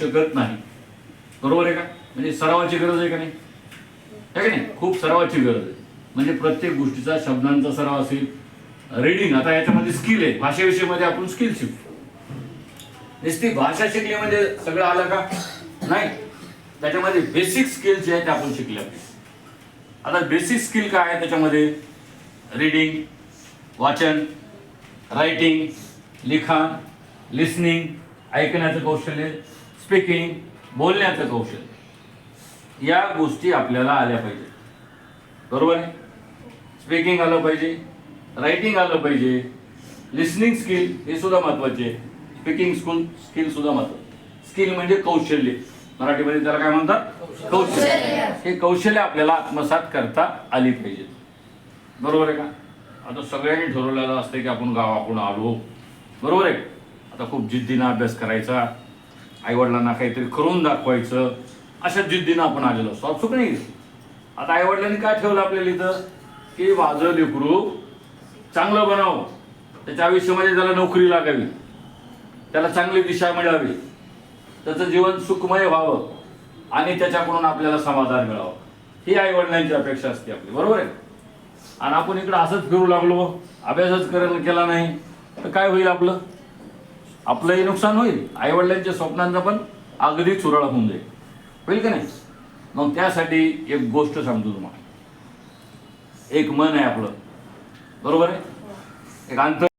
शकत नाही. बरोबर आहे का? म्हणजे सरावाची गरज आहे का नाही? आहे की नाही? खूप सरावाची गरज आहे. म्हणजे प्रत्येक गोष्टीचा शब्दांचा सराव असेल, रीडिंग. आता याच्यामध्ये स्किल आहे, भाषेविषयीमध्ये आपण स्किल शिकतो. नुसती भाषा शिकली म्हणजे सगळं आलं का? नाही, त्याच्यामध्ये बेसिक स्किल जे आहेत ते आपण शिकले पाहिजे. आता बेसिक स्किल काय आहे त्याच्यामध्ये? रीडिंग, वाचन, रायटिंग, लिखाण, लिसनिंग, ऐकण्याचं कौशल्य, स्पीकिंग, बोलण्याचं कौशल्य. या गोष्टी आपल्याला आल्या पाहिजे. बरोबर आहे? स्पीकिंग आलं पाहिजे, रायटिंग आलं पाहिजे, लिसनिंग स्किल हे सुद्धा महत्वाचे आहे, स्पीकिंग स्किल सुद्धा महत्वाचे. स्किल म्हणजे कौशल्य, मराठीमध्ये त्याला काय म्हणतात? कौशल्य. हे कौशल्य आपल्याला आत्मसात करता आली पाहिजे. बरोबर आहे का? आता सगळ्यांनी ठरवलेलं असतं की आपण गावाकडून आलो, बरोबर आहे. आता खूप जिद्दीनं अभ्यास करायचा, आईवडिलांना काहीतरी करून दाखवायचं, अशा जिद्दीनं आपण आलेलो असतो. अचूक नाही. आता आईवडिलांनी काय ठेवलं आपल्याला इथं की माझं लेकरू चांगलं बनावं, त्याच्या आयुष्यामध्ये त्याला नोकरी लागावी, त्याला चांगली दिशा मिळावी, त्याचं जीवन सुखमय व्हावं आणि त्याच्याकडून आपल्याला समाधान मिळावं, ही आईवडिलांची अपेक्षा असते आपली. बरोबर आहे? आणि आपण इकडं असंच फिरू लागलो, अभ्यासच केला नाही तर काय होईल? आपलंही नुकसान होईल, आईवडिलांच्या स्वप्नांचा पण अगदी चुराळ होऊन जाईल. होईल का नाही? मग त्यासाठी एक गोष्ट सांगतो तुम्हाला. एक मन आहे आपलं, बरोबर आहे, एक अंतर